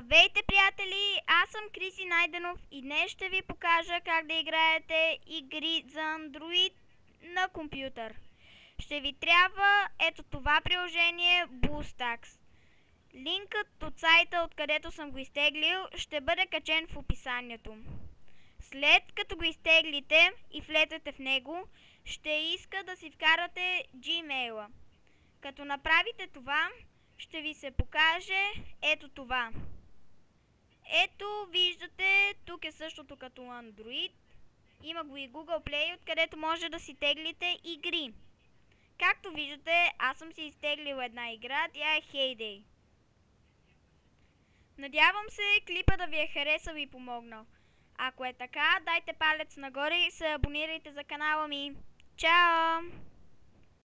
Здравейте, приятели! Аз съм Криси Найденов и днес ще ви покажа как да играете игри за Android на компютър. Ще ви трябва ето това приложение BlueStacks. Линкът от сайта, откъдето съм го изтеглил, ще бъде качен в описанието. След като го изтеглите и влезете в него, ще иска да си вкарате Gmail-а. Като направите това, ще ви се покаже ето това. Ето виждате, тук е същото като Android. Има го и Google Play, откъдето може да си теглите игри. Както виждате, аз съм си изтеглил една игра, тя е Heyday. Надявам се клипа да ви е харесал и помогнал. Ако е така, дайте палец нагоре и се абонирайте за канала ми. Чао!